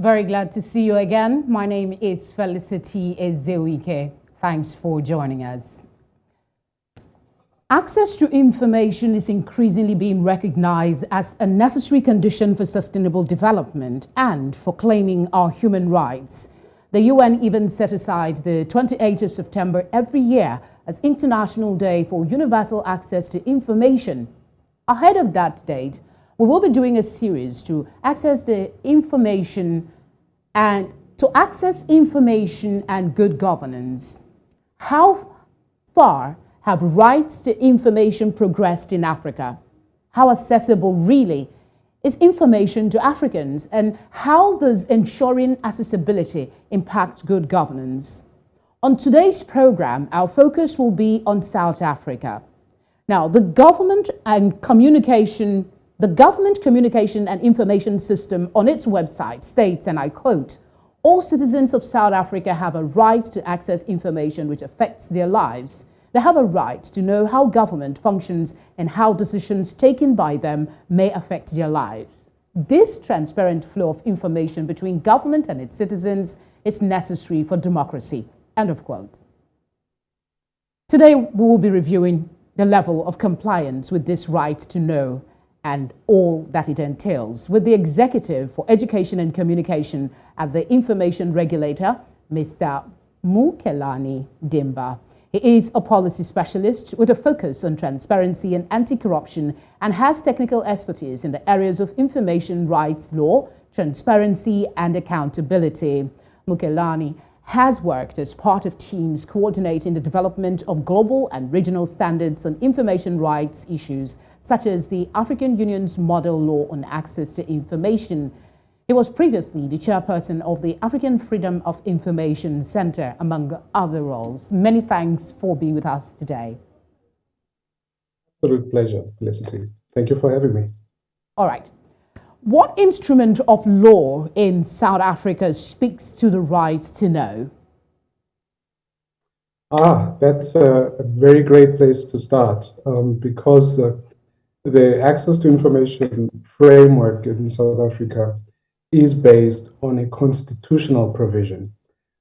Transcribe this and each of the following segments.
Very glad to see you again. My name is Felicity Ezewuike. Thanks for joining us. Access to information is increasingly being recognized as a necessary condition for sustainable development and for claiming our human rights. The UN even set aside the 28th of September every year as International Day for Universal Access to Information. Ahead of that date, we will be doing a series to access information and good governance. How far have rights to information progressed in Africa? How accessible really is information to Africans? And how does ensuring accessibility impact good governance? On today's program, our focus will be on South Africa. Now, the government communication and information system on its website states, and I quote, "All citizens of South Africa have a right to access information which affects their lives. They have a right to know how government functions and how decisions taken by them may affect their lives. This transparent flow of information between government and its citizens is necessary for democracy." End of quote. Today, we will be reviewing the level of compliance with this right to know and all that it entails with the Executive for Education and Communication at the Information Regulator, Mr. Mukelani Dimba. He is a policy specialist with a focus on transparency and anti-corruption and has technical expertise in the areas of information rights law, transparency and accountability. Mukelani has worked as part of teams coordinating the development of global and regional standards on information rights issues, such as the African Union's Model Law on Access to Information. He was previously the chairperson of the African Freedom of Information Center, among other roles. Many thanks for being with us today. Absolute pleasure, Felicity. Thank you for having me. All right. What instrument of law in South Africa speaks to the right to know? That's a very great place to start because the access to information framework in South Africa is based on a constitutional provision.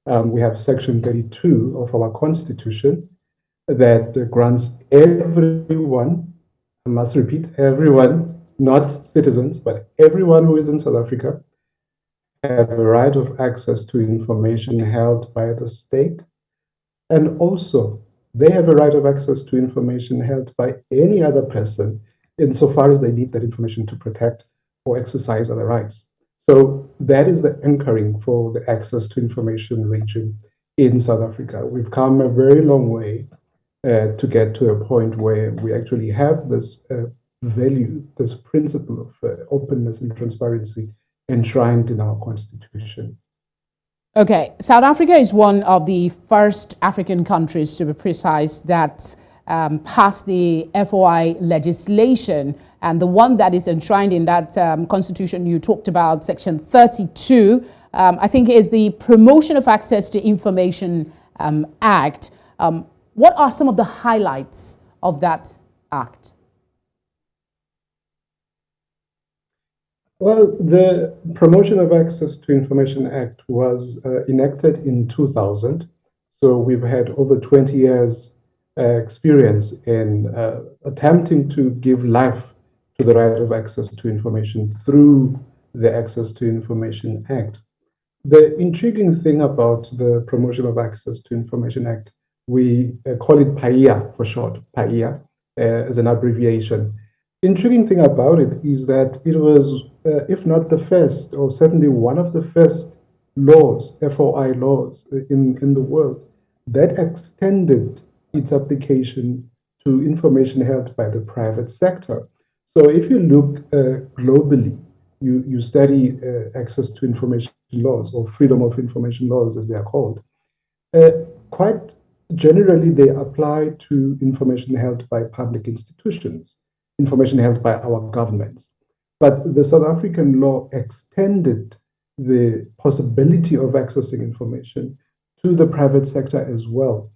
We have Section 32 of our Constitution that grants everyone, I must repeat, everyone, not citizens, but everyone who is in South Africa, have a right of access to information held by the state. And also, they have a right of access to information held by any other person insofar as they need that information to protect or exercise other rights. So that is the anchoring for the access to information regime in South Africa. We've come a very long way to get to a point where we actually have this value, this principle of openness and transparency enshrined in our constitution. Okay, South Africa is one of the first African countries, to be precise, that passed the FOI legislation, and the one that is enshrined in that constitution you talked about, Section 32, I think is the Promotion of Access to Information Act. What are some of the highlights of that act? Well, the Promotion of Access to Information Act was enacted in 2000. So we've had over 20 years experience in attempting to give life to the right of access to information through the Access to Information Act. The intriguing thing about the Promotion of Access to Information Act, we call it PAIA for short, PAIA as an abbreviation. Intriguing thing about it is that it was, if not the first, or certainly one of the first laws, FOI laws in the world, that extended its application to information held by the private sector. So if you look globally, you study access to information laws, or freedom of information laws as they are called, quite generally they apply to information held by public institutions, information held by our governments. But the South African law extended the possibility of accessing information to the private sector as well,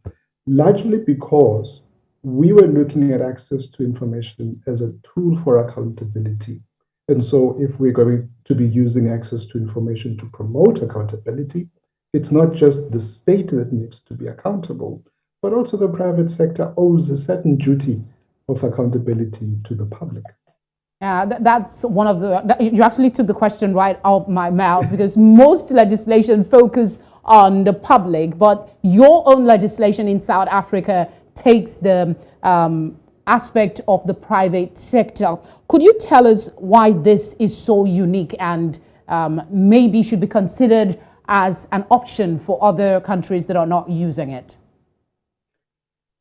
largely because we were looking at access to information as a tool for accountability. And so if we're going to be using access to information to promote accountability, it's not just the state that needs to be accountable, but also the private sector owes a certain duty of accountability to the public. That's one of the, you actually took the question right out of my mouth, because most legislation focus on the public, but your own legislation in South Africa takes the aspect of the private sector. Could you tell us why this is so unique and maybe should be considered as an option for other countries that are not using it?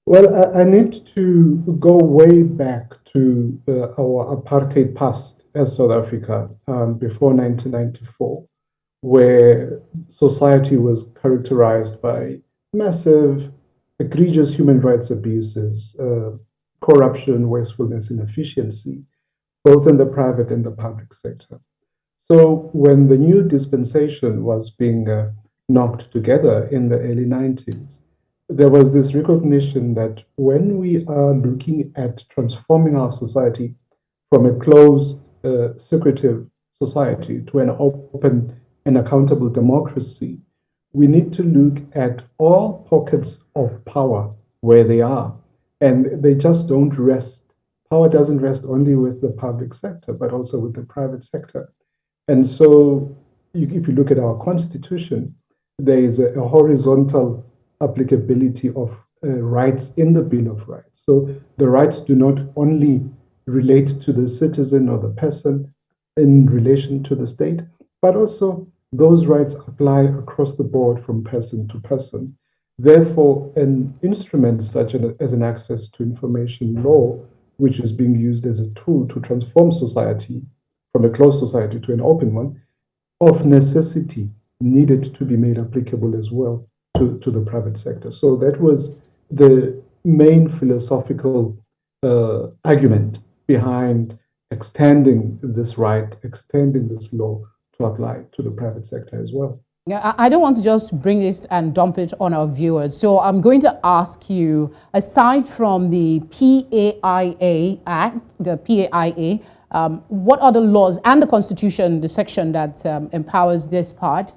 Well, I need to go way back to our apartheid past as South Africa before 1994, where society was characterized by massive, egregious human rights abuses, corruption, wastefulness, inefficiency, both in the private and the public sector. So when the new dispensation was being knocked together in the early 90s, there was this recognition that when we are looking at transforming our society from a closed, secretive society to an open and accountable democracy, we need to look at all pockets of power where they are. And they just don't rest. Power doesn't rest only with the public sector, but also with the private sector. And so if you look at our constitution, there is a horizontal applicability of rights in the Bill of Rights. So the rights do not only relate to the citizen or the person in relation to the state, but also those rights apply across the board from person to person. Therefore, an instrument such as an access to information law, which is being used as a tool to transform society from a closed society to an open one, of necessity needed to be made applicable as well to the private sector. So that was the main philosophical argument behind extending this right, extending this law to apply to the private sector as well. Yeah, I don't want to just bring this and dump it on our viewers. So I'm going to ask you, aside from the PAIA Act, the PAIA, what other laws and the Constitution, the section that empowers this part,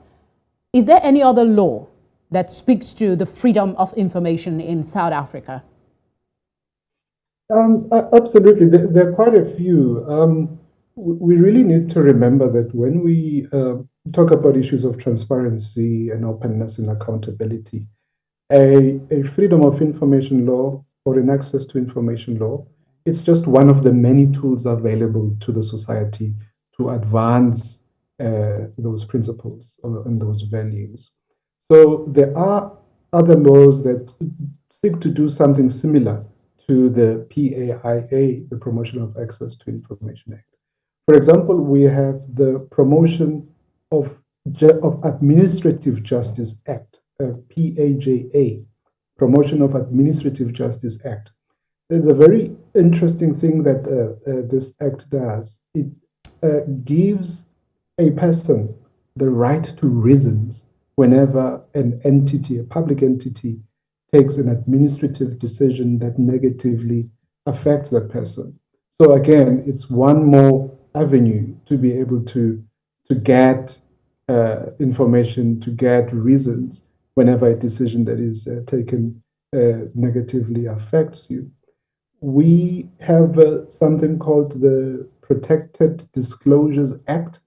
is there any other law that speaks to the freedom of information in South Africa? Absolutely. There are quite a few. We really need to remember that when we talk about issues of transparency and openness and accountability, a freedom of information law or an access to information law, it's just one of the many tools available to the society to advance those principles and those values. So there are other laws that seek to do something similar to the PAIA, the Promotion of Access to Information Act. For example, we have the Promotion of Administrative Justice Act, PAJA, Promotion of Administrative Justice Act. There's a very interesting thing that this act does. It gives a person the right to reasons whenever an entity, a public entity, takes an administrative decision that negatively affects that person. So again, it's one more avenue to be able to get information, to get reasons whenever a decision that is taken negatively affects you. We have something called the Protected Disclosures Act,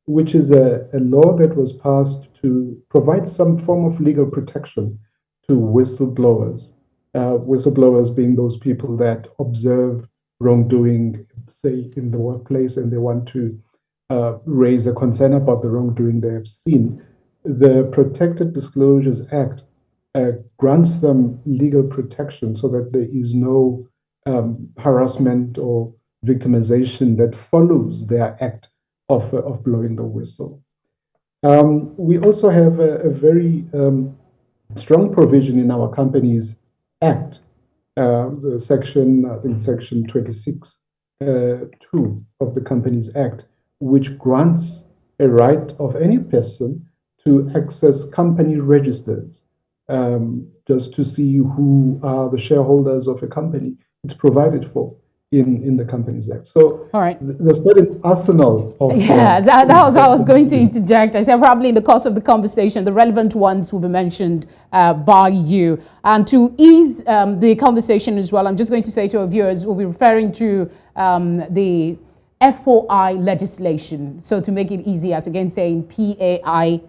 which is a law that was passed to provide some form of legal protection to whistleblowers. Whistleblowers being those people that observe wrongdoing, say, in the workplace, and they want to raise a concern about the wrongdoing they have seen. The Protected Disclosures Act grants them legal protection so that there is no harassment or victimization that follows their act of blowing the whistle. We also have a very strong provision in our Companies Act, the section, I think section 26, 2 of the Companies Act, which grants a right of any person to access company registers, just to see who are the shareholders of a company. It's provided for in the Companies Act. So All right. there's quite an arsenal of... Yeah, that was what I was going to interject. I said probably in the course of the conversation, the relevant ones will be mentioned by you. And to ease the conversation as well, I'm just going to say to our viewers, we'll be referring to the FOI legislation. So to make it easy, as again saying PAI,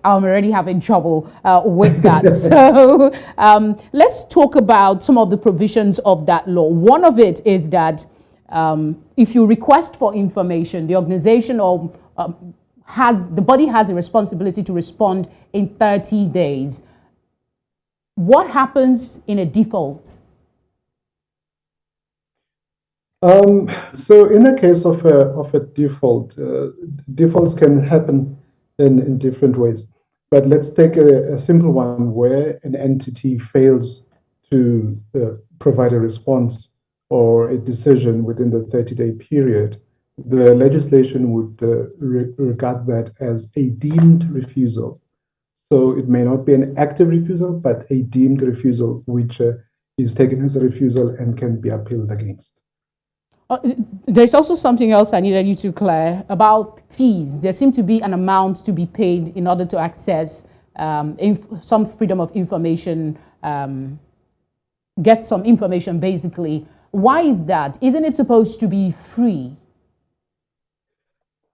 I'm already having trouble with that. So let's talk about some of the provisions of that law. One of it is that if you request for information, the organization or the body has a responsibility to respond in 30 days. What happens in a default? So in the case of a default, defaults can happen in different ways. But let's take a simple one where an entity fails to provide a response or a decision within the 30-day period. The legislation would regard that as a deemed refusal. So it may not be an active refusal, but a deemed refusal, which is taken as a refusal and can be appealed against. There's also something else I needed you to clear about fees. There seemed to be an amount to be paid in order to access some freedom of information, get some information basically. Why is that? Isn't it supposed to be free?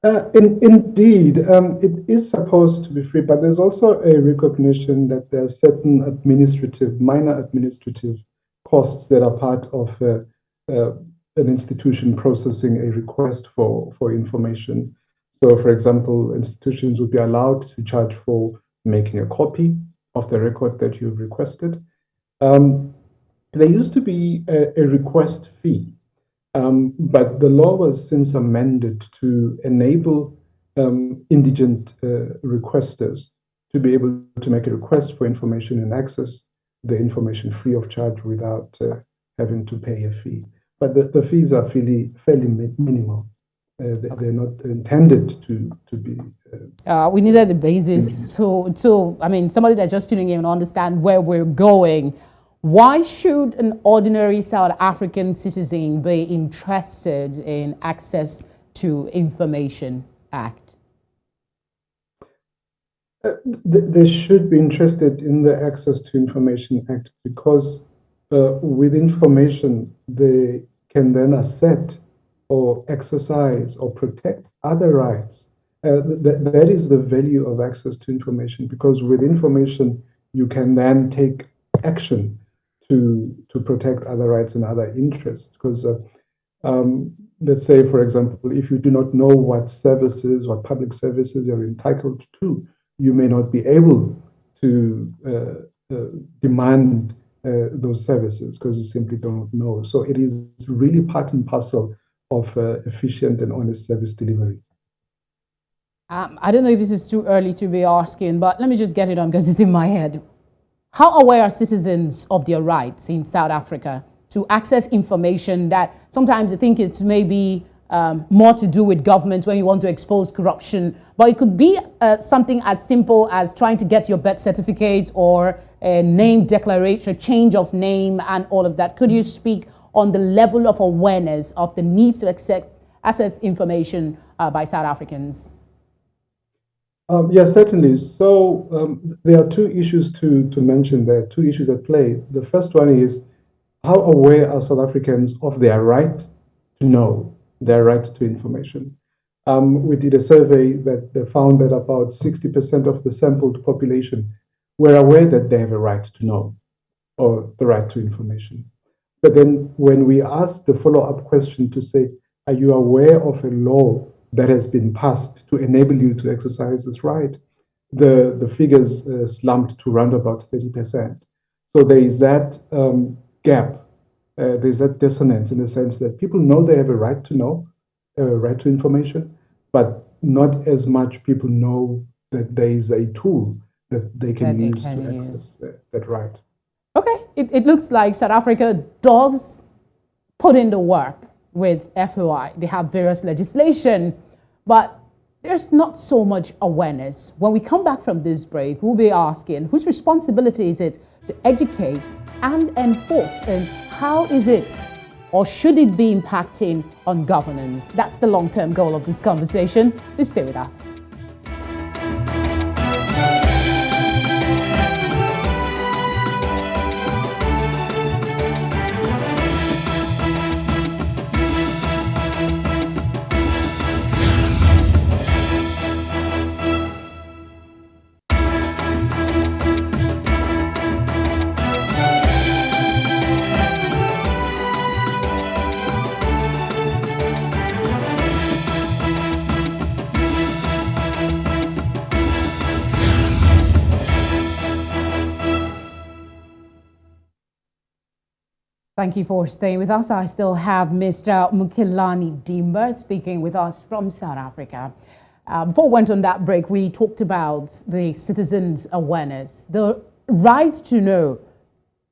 Indeed, it is supposed to be free, but there's also a recognition that there are certain minor administrative costs that are part of an institution processing a request for information. So, for example, institutions would be allowed to charge for making a copy of the record that you've requested. There used to be a request fee, but the law was since amended to enable indigent requesters to be able to make a request for information and access the information free of charge without having to pay a fee. But the fees are fairly minimal. They're not intended to be. We needed a basis. So I mean, somebody that's just tuning in and understand where we're going. Why should an ordinary South African citizen be interested in Access to Information Act? They should be interested in the Access to Information Act because with information, they can then assert or exercise or protect other rights. That is the value of access to information, because with information, you can then take action to protect other rights and other interests. Because let's say, for example, if you do not know what public services you're entitled to, you may not be able to demand those services because you simply don't know. So it is really part and parcel of efficient and honest service delivery. I don't know if this is too early to be asking, but let me just get it on because it's in my head. How aware are citizens of their rights in South Africa to access information that sometimes I think it's maybe more to do with government when you want to expose corruption, but it could be something as simple as trying to get your birth certificate or a name declaration, change of name and all of that. Could you speak on the level of awareness of the need to access information by South Africans? Yes, certainly. So there are two issues to mention there, two issues at play. The first one is, how aware are South Africans of their right to know, their right to information? We did a survey that found that about 60% of the sampled population were aware that they have a right to know or the right to information. But then when we asked the follow-up question to say, are you aware of a law that has been passed to enable you to exercise this right? The figures slumped to around about 30%. So there is that gap, there's that dissonance in the sense that people know they have a right to know, a right to information, but not as much people know that there is a tool that they can use to access that right. Okay, it looks like South Africa does put in the work with FOI. They have various legislation, but there's not so much awareness. When we come back from this break, we'll be asking, whose responsibility is it to educate and enforce, and how is it or should it be impacting on governance? That's the long-term goal of this conversation. Please stay with us. Thank you for staying with us. I still have Mr. Mukelani Dimba speaking with us from South Africa. Before we went on that break, we talked about the citizens' awareness. The right to know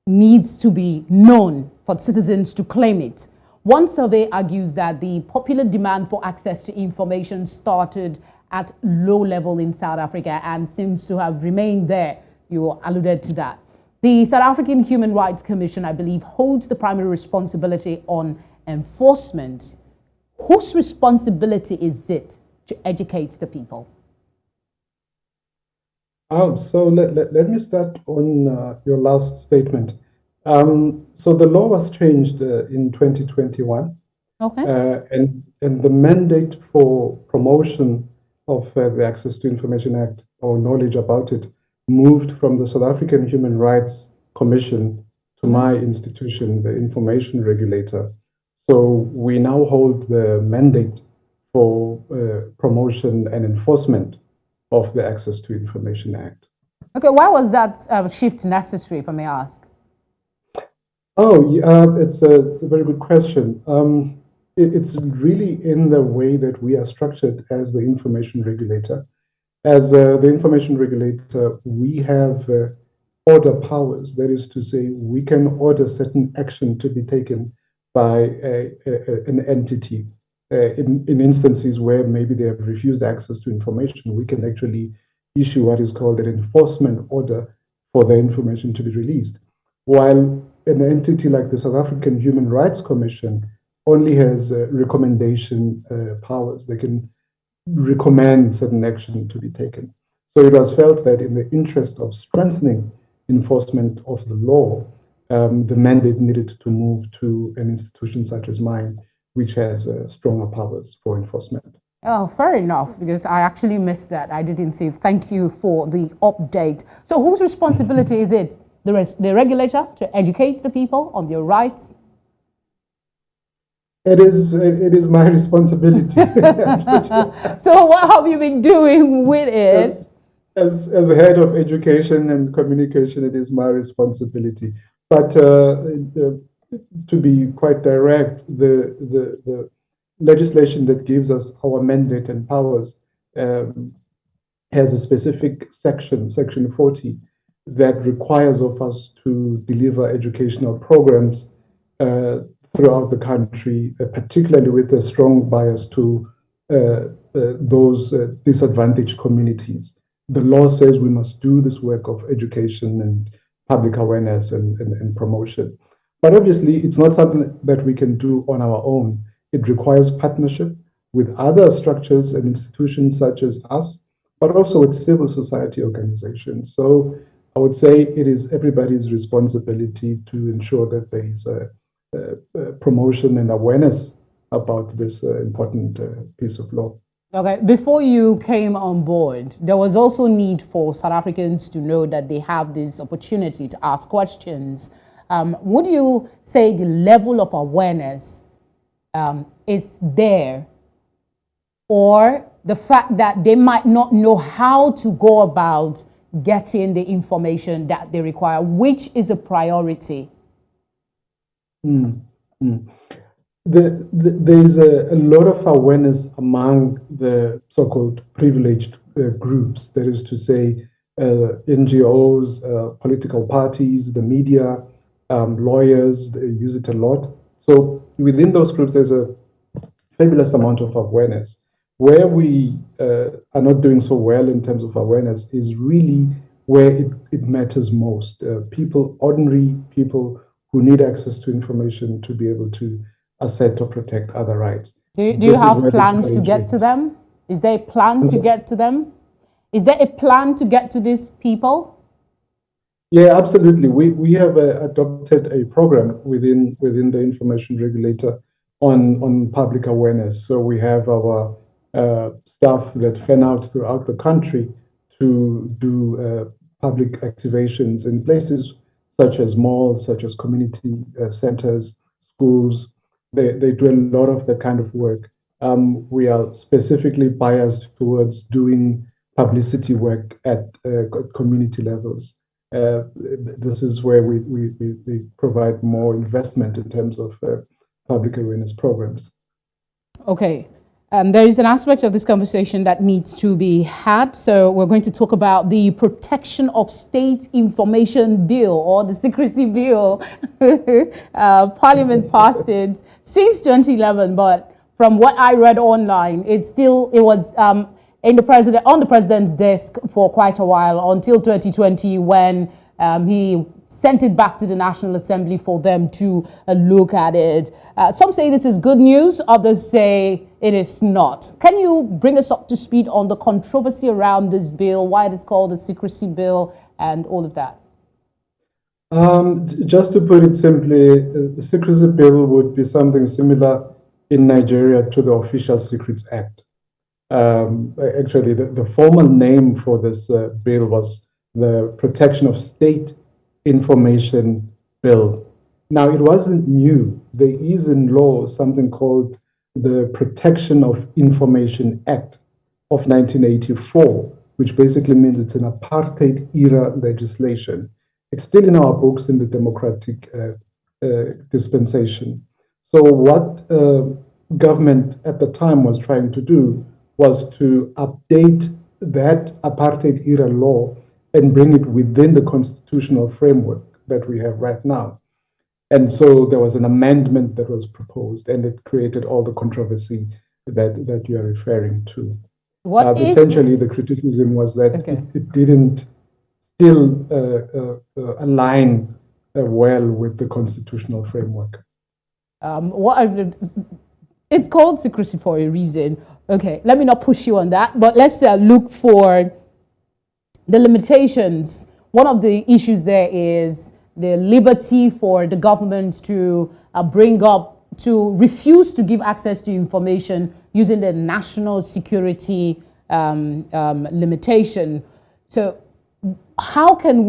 needs to be known for citizens to claim it. One survey argues that the popular demand for access to information started at low level in South Africa and seems to have remained there. You alluded to that. The South African Human Rights Commission, I believe, holds the primary responsibility on enforcement. Whose responsibility is it to educate the people? So let me start on your last statement. So the law was changed in 2021. Okay. And the mandate for promotion of the Access to Information Act or knowledge about it moved from the South African Human Rights Commission to my institution, the Information Regulator. So we now hold the mandate for promotion and enforcement of the Access to Information Act. Okay, why was that shift necessary, if I may ask? Oh, it's a very good question. It's really in the way that we are structured as the Information Regulator. As the Information Regulator, we have order powers. That is to say, we can order certain action to be taken by an entity. In instances where maybe they have refused access to information, we can actually issue what is called an enforcement order for the information to be released. While an entity like the South African Human Rights Commission only has recommendation powers. They can recommend certain action to be taken. So it was felt that in the interest of strengthening enforcement of the law, the mandate needed to move to an institution such as mine, which has stronger powers for enforcement. Oh, fair enough, because I actually missed that. I didn't see. Thank you for the update. So whose responsibility is it? The regulator to educate the people on their rights? It is my responsibility. So what have you been doing with it? As a head of education and communication, it is my responsibility. But to be quite direct, the legislation that gives us our mandate and powers has a specific section, Section 40, that requires of us to deliver educational programs throughout the country, particularly with a strong bias to those disadvantaged communities. The law says we must do this work of education and public awareness and promotion. But obviously, it's not something that we can do on our own. It requires partnership with other structures and institutions such as us, but also with civil society organizations. So I would say it is everybody's responsibility to ensure that there is a promotion and awareness about this important piece of law. Okay, before you came on board, there was also need for South Africans to know that they have this opportunity to ask questions. Would you say the level of awareness is there, or the fact that they might not know how to go about getting the information that they require, which is a priority? There is a lot of awareness among the so-called privileged groups, that is to say, NGOs, political parties, the media, lawyers, they use it a lot. So within those groups, there's a fabulous amount of awareness. Where we are not doing so well in terms of awareness is really where it matters most. Ordinary people who need access to information to be able to assert or protect other rights. Do you have plans to get to them? Is there a plan to get to them? Is there a plan to get to these people? Yeah, absolutely. We have adopted a program within the information regulator on public awareness. So we have our staff that fan out throughout the country to do public activations in places such as malls, such as community centers, schools. They do a lot of that kind of work. We are specifically biased towards doing publicity work at community levels. This is where we provide more investment in terms of public awareness programs. Okay. There is an aspect of this conversation that needs to be had. So we're going to talk about the Protection of State Information Bill, or the Secrecy Bill. Parliament passed it since 2011, but from what I read online, it was on the president's desk for quite a while, until 2020, when he sent it back to the National Assembly for them to look at it. Some say this is good news, others say it is not. Can you bring us up to speed on the controversy around this bill, why it is called the Secrecy Bill, and all of that? Just to put it simply, the Secrecy Bill would be something similar in Nigeria to the Official Secrets Act. Actually, the formal name for this bill was the Protection of State Information Bill. Now, it wasn't new. There is in law something called the Protection of Information Act of 1984, which basically means it's an apartheid era legislation. It's still in our books in the democratic dispensation. So what government at the time was trying to do was to update that apartheid era law and bring it within the constitutional framework that we have right now. And so there was an amendment that was proposed, and it created all the controversy that you are referring to. Essentially, the criticism was that it didn't still align well with the constitutional framework. It's called secrecy for a reason. Okay, let me not push you on that, but let's look for the limitations. One of the issues there is the liberty for the government to refuse to give access to information using the national security limitation. So how can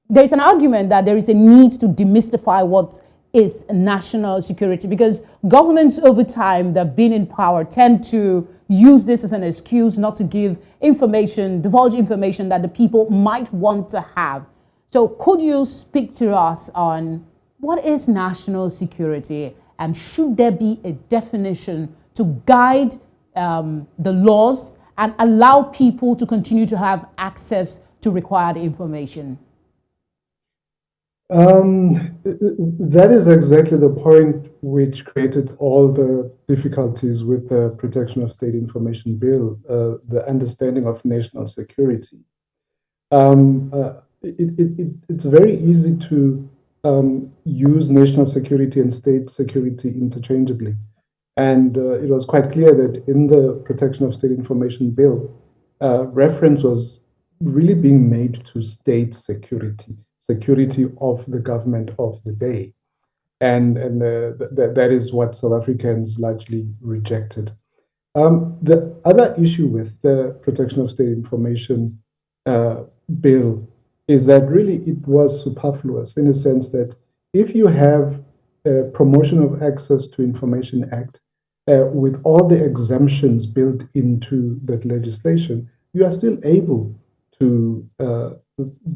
there's an argument that there is a need to demystify what is national security, because governments over time that have been in power tend to use this as an excuse not to give information, divulge information that the people might want to have. So could you speak to us on what is national security, and should there be a definition to guide the laws and allow people to continue to have access to required information? That is exactly the point which created all the difficulties with the Protection of State Information Bill, the understanding of national security. It's very easy to use national security and state security interchangeably. And it was quite clear that in the Protection of State Information Bill, reference was really being made to state security of the government of the day. And that is what South Africans largely rejected. The other issue with the Protection of State Information Bill is that really it was superfluous, in a sense that if you have a Promotion of Access to Information Act with all the exemptions built into that legislation, you are still able to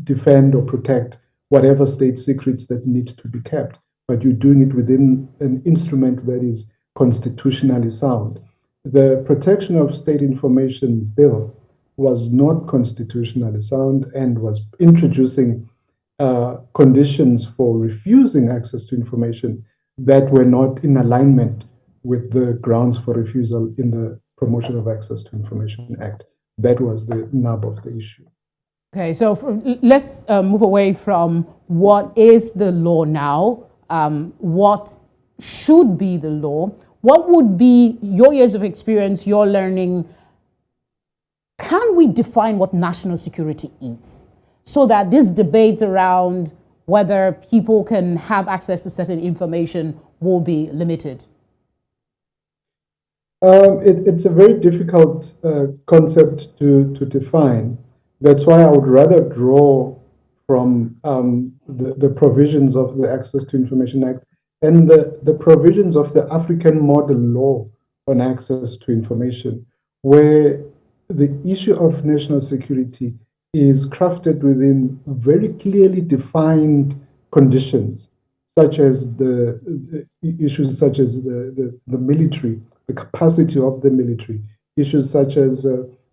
defend or protect whatever state secrets that need to be kept, but you're doing it within an instrument that is constitutionally sound. The Protection of State Information Bill was not constitutionally sound and was introducing conditions for refusing access to information that were not in alignment with the grounds for refusal in the Promotion of Access to Information Act. That was the nub of the issue. Okay, so let's move away from what is the law now, what should be the law, what would be your years of experience, your learning? Can we define what national security is so that these debates around whether people can have access to certain information will be limited? It's a very difficult concept to define. That's why I would rather draw from the provisions of the Access to Information Act and the provisions of the African model law on access to information, where the issue of national security is crafted within very clearly defined conditions, such as the issues such as the military, the capacity of the military, issues such as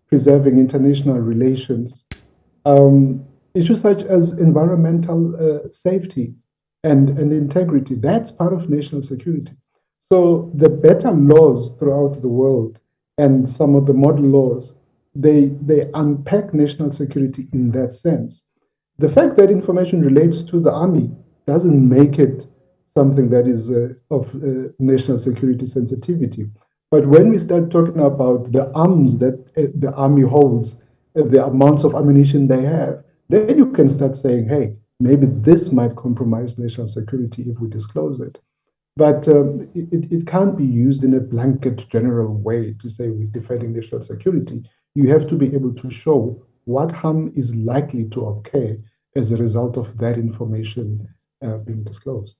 preserving international relations, issues such as environmental safety and integrity. That's part of national security. So the better laws throughout the world and some of the model laws, they unpack national security in that sense. The fact that information relates to the army doesn't make it something that is of national security sensitivity. But when we start talking about the arms that the army holds, the amounts of ammunition they have, then you can start saying, hey, maybe this might compromise national security if we disclose it. But it can't be used in a blanket general way to say we're defending national security. You have to be able to show what harm is likely to occur as a result of that information being disclosed.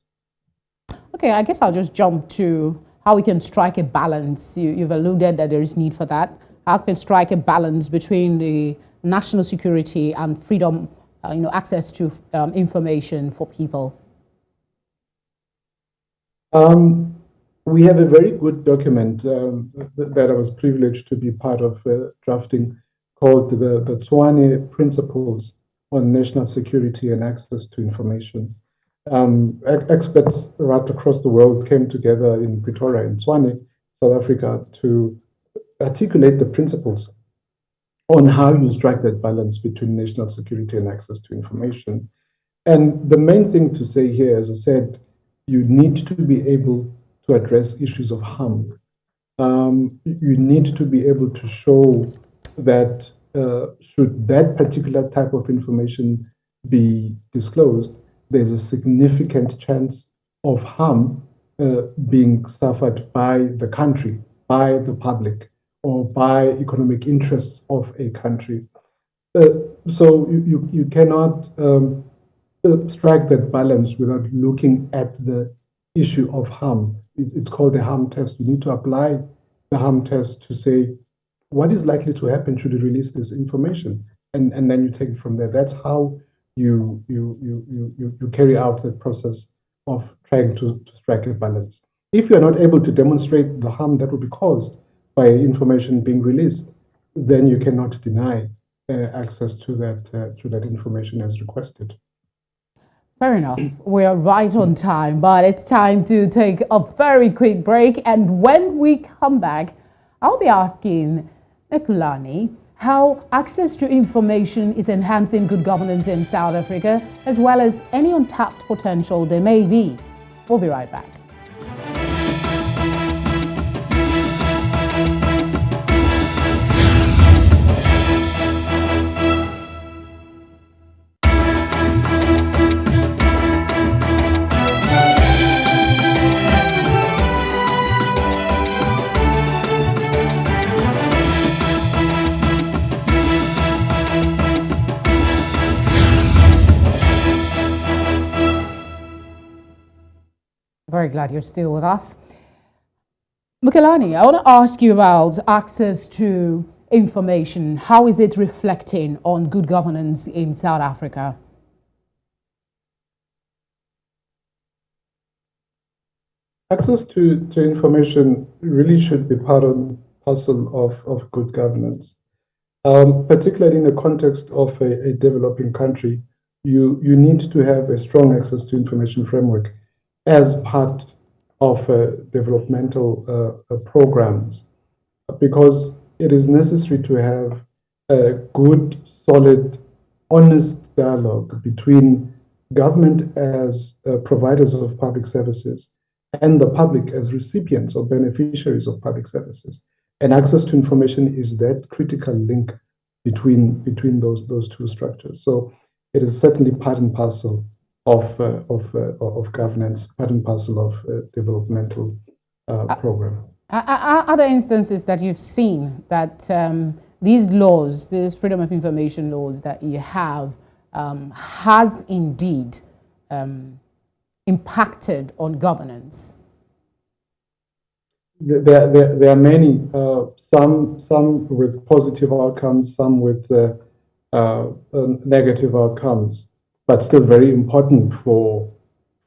Okay, I guess I'll just jump to how we can strike a balance. You've alluded that there is need for that. How can strike a balance between the national security and freedom, access to information for people? We have a very good document that I was privileged to be part of drafting called the Tshwane Principles on National Security and Access to Information. Experts right across the world came together in Pretoria, in Tshwane, South Africa, to articulate the principles on how you strike that balance between national security and access to information. And the main thing to say here, as I said, you need to be able to address issues of harm. You need to be able to show that should that particular type of information be disclosed, there's a significant chance of harm being suffered by the country, by the public, or by economic interests of a country. So you cannot strike that balance without looking at the issue of harm. It's called the harm test. You need to apply the harm test to say, what is likely to happen should you release this information? And then you take it from there. That's how you carry out the process of trying to strike a balance. If you're not able to demonstrate the harm that will be caused by information being released, then you cannot deny access to that information as requested. Fair enough. We are right on time, but it's time to take a very quick break. And when we come back, I'll be asking Mukelani how access to information is enhancing good governance in South Africa, as well as any untapped potential there may be. We'll be right back. Very glad you're still with us. Mukelani, I want to ask you about access to information. How is it reflecting on good governance in South Africa? Access to information really should be part and parcel of good governance, particularly in the context of a developing country. You need to have a strong access to information framework as part of developmental programs, because it is necessary to have a good, solid, honest dialogue between government as providers of public services and the public as recipients or beneficiaries of public services. And access to information is that critical link between those two structures. So it is certainly part and parcel of governance, part and parcel of developmental program. Are there instances that you've seen that these laws, these freedom of information laws that you have, has indeed impacted on governance? There are many, some with positive outcomes, some with negative outcomes, but still very important for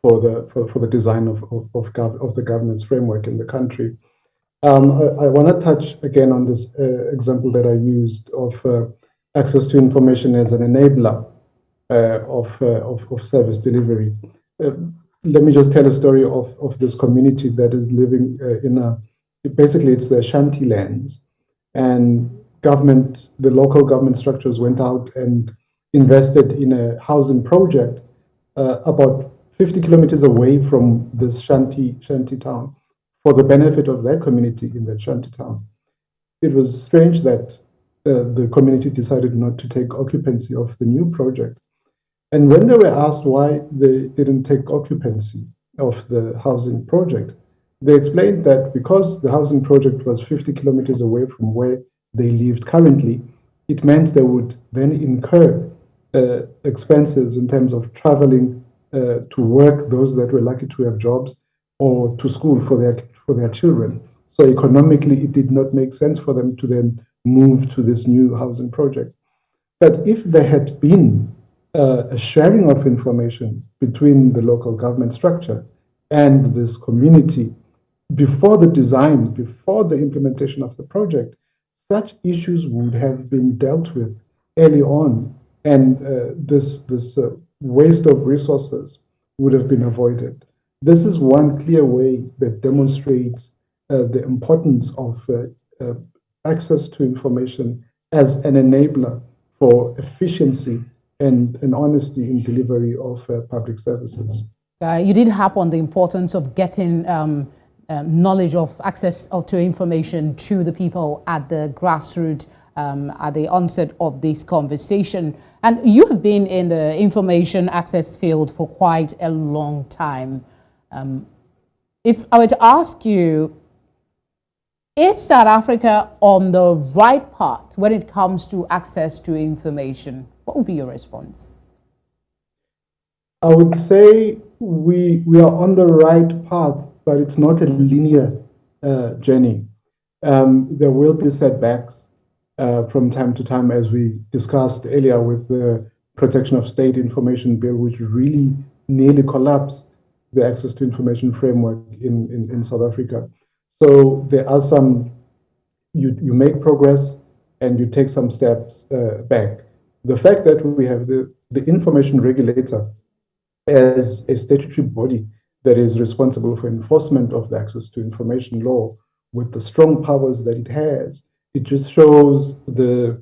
the design of the governance framework in the country. I want to touch again on this example that I used of access to information as an enabler of service delivery. Let me just tell a story of this community that is living basically it's the shanty lands, and the local government structures went out and invested in a housing project about 50 kilometers away from this shanty town for the benefit of their community in that shanty town. It was strange that the community decided not to take occupancy of the new project. And when they were asked why they didn't take occupancy of the housing project, they explained that because the housing project was 50 kilometers away from where they lived currently, it meant they would then incur expenses in terms of traveling to work, those that were lucky to have jobs, or to school for their children. So economically, it did not make sense for them to then move to this new housing project. But if there had been a sharing of information between the local government structure and this community before the design, before the implementation of the project, such issues would have been dealt with early on, and this waste of resources would have been avoided. This is one clear way that demonstrates the importance of access to information as an enabler for efficiency and honesty in delivery of public services. You did harp on the importance of getting knowledge of access to information to the people at the grassroots at the onset of this conversation. And you have been in the information access field for quite a long time. If I were to ask you, is South Africa on the right path when it comes to access to information? What would be your response? I would say we are on the right path, but it's not a linear journey. There will be setbacks from time to time, as we discussed earlier with the Protection of State Information Bill, which really nearly collapsed the access to information framework in South Africa. So there are some, you make progress and you take some steps back. The fact that we have the information regulator as a statutory body that is responsible for enforcement of the access to information law with the strong powers that it has, it just shows the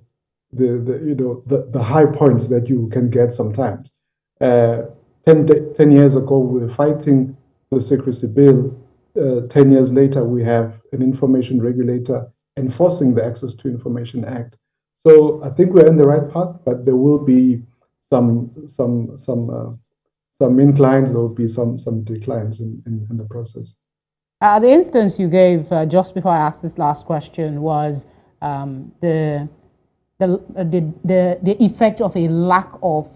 high points that you can get sometimes. 10 years ago, we were fighting the secrecy bill. 10 years later, we have an information regulator enforcing the Access to Information Act. So I think we're on the right path, but there will be some inclines, there will be some declines in the process. The instance you gave just before I asked this last question was the effect of a lack of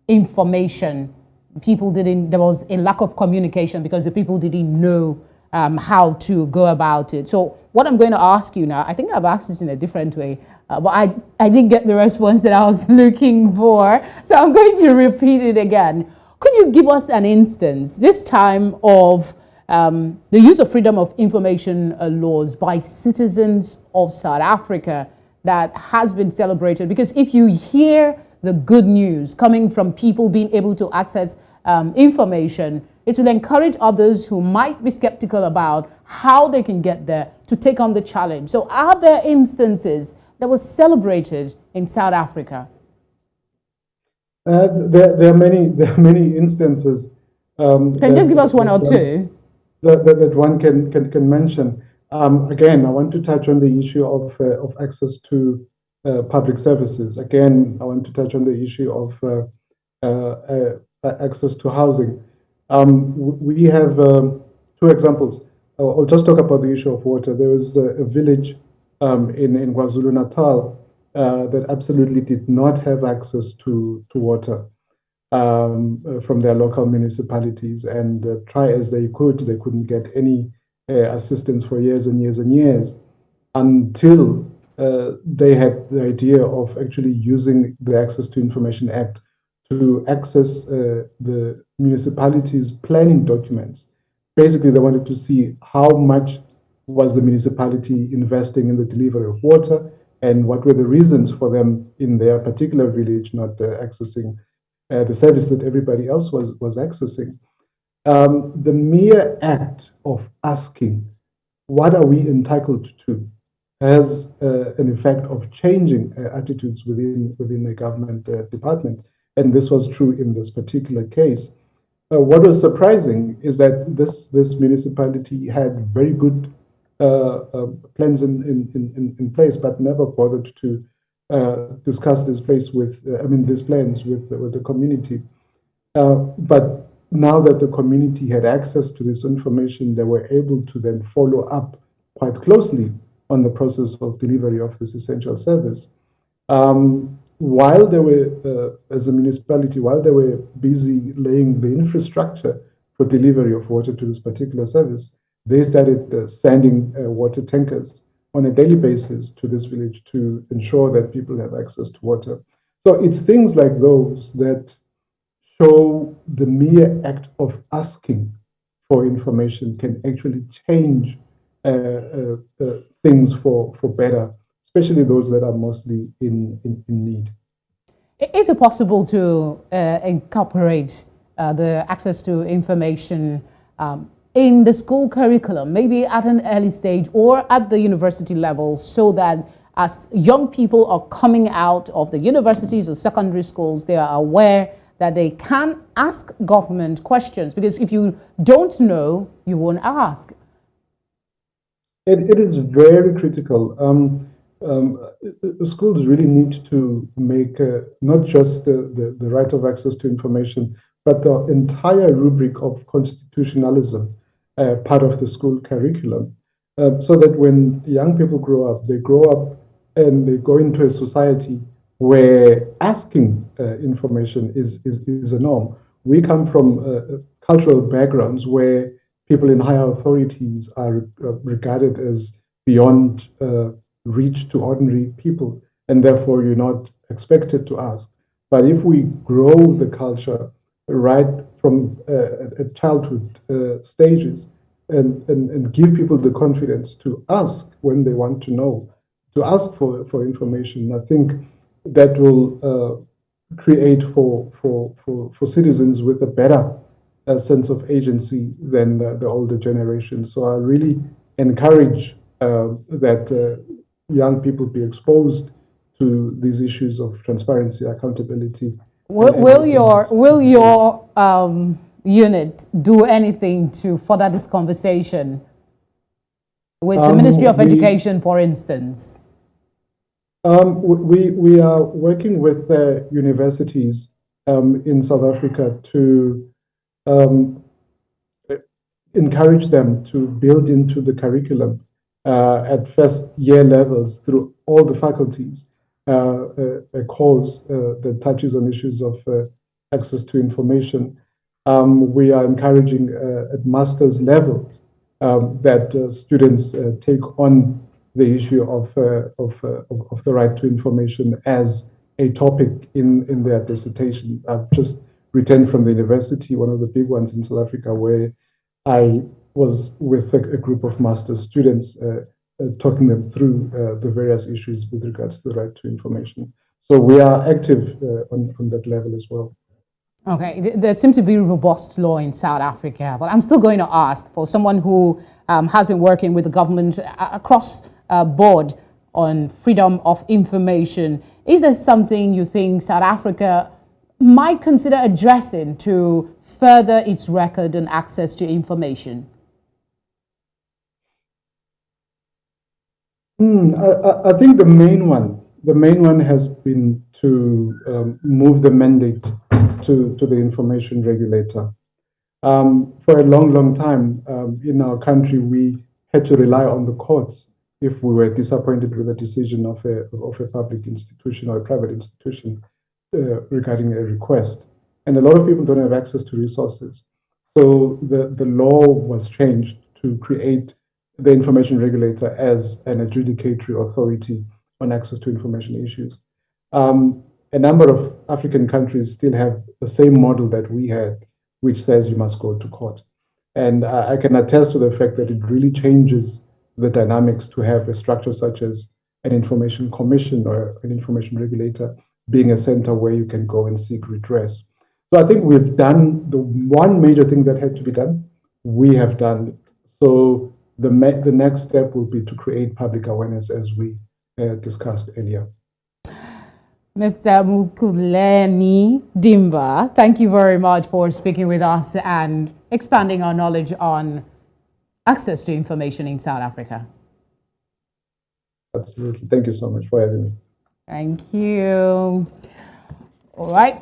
information. There was a lack of communication because the people didn't know how to go about it. So what I'm going to ask you now, I think I've asked this in a different way, but I didn't get the response that I was looking for. So I'm going to repeat it again. Could you give us an instance, this time, of the use of freedom of information laws by citizens of South Africa that has been celebrated? Because if you hear the good news coming from people being able to access information, it will encourage others who might be skeptical about how they can get there to take on the challenge. So are there instances that was celebrated in South Africa? There are many instances. Can you just give us one or two? that one can mention. Again, I want to touch on the issue of access to public services. Again, I want to touch on the issue of access to housing. We have two examples. I'll just talk about the issue of water. There was a village in KwaZulu-Natal that absolutely did not have access to water from their local municipalities, and try as they couldn't get any assistance for years and years and years until they had the idea of actually using the Access to Information Act to access the municipality's planning documents. Basically, they wanted to see how much was the municipality investing in the delivery of water and what were the reasons for them in their particular village not accessing the service that everybody else was accessing. The mere act of asking, what are we entitled to, has an effect of changing attitudes within the government department. And this was true in this particular case. What was surprising is that this municipality had very good plans in place, but never bothered to discuss this place these plans with the community. But now that the community had access to this information, they were able to then follow up quite closely on the process of delivery of this essential service. While they were, as a municipality, while they were busy laying the infrastructure for delivery of water to this particular service, they started sending water tankers on a daily basis to this village to ensure that people have access to water. So it's things like those that show the mere act of asking for information can actually change things for better, especially those that are mostly in need. Is it possible to incorporate the access to information in the school curriculum, maybe at an early stage or at the university level, so that as young people are coming out of the universities or secondary schools, they are aware that they can ask government questions? Because if you don't know, you won't ask. It is very critical. Schools really need to make not just the right of access to information, but the entire rubric of constitutionalism part of the school curriculum, so that when young people grow up, they grow up and they go into a society where asking information is a norm. We come from cultural backgrounds where people in higher authorities are regarded as beyond reach to ordinary people, and therefore you're not expected to ask. But if we grow the culture right from childhood stages and give people the confidence to ask when they want to know, to ask for information, I think that will create for citizens with a better sense of agency than the older generation. So I really encourage that young people be exposed to these issues of transparency, accountability. Will your unit do anything to further this conversation with the Ministry of Education, for instance? We are working with universities in South Africa to encourage them to build into the curriculum at first year levels through all the faculties a course that touches on issues of access to information. We are encouraging at master's levels that students take on the issue of the right to information as a topic in their dissertation. I've just returned from the university, one of the big ones in South Africa, where I was with a group of master's students talking them through the various issues with regards to the right to information. So we are active on that level as well. Okay, there seems to be robust law in South Africa, but I'm still going to ask, for someone who has been working with the government across board on freedom of information, is there something you think South Africa might consider addressing to further its record and access to information? I think the main one has been to move the mandate to the information regulator. For a long, long time in our country, we had to rely on the courts if we were disappointed with a decision of a public institution or a private institution regarding a request. And a lot of people don't have access to resources. So the law was changed to create the information regulator as an adjudicatory authority on access to information issues. A number of African countries still have the same model that we had, which says you must go to court. And I can attest to the fact that it really changes the dynamics to have a structure such as an information commission or an information regulator being a center where you can go and seek redress. So I think we've done the one major thing that had to be done. We have done it. So the next step will be to create public awareness as we discussed earlier. Mr. Mukelani Dimba, thank you very much for speaking with us and expanding our knowledge on access to information in South Africa. Absolutely. Thank you so much for having me. Thank you. All right.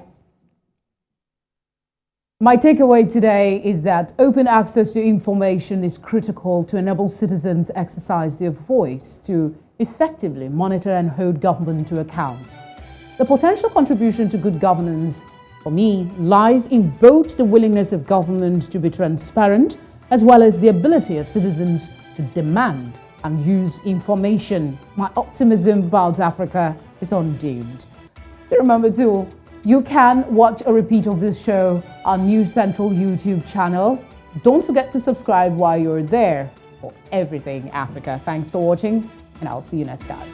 My takeaway today is that open access to information is critical to enable citizens to exercise their voice to effectively monitor and hold government to account. The potential contribution to good governance, for me, lies in both the willingness of government to be transparent as well as the ability of citizens to demand and use information. My optimism about Africa is undimmed. Remember too, you can watch a repeat of this show on News Central YouTube channel. Don't forget to subscribe while you're there for everything Africa. Thanks for watching, and I'll see you next time.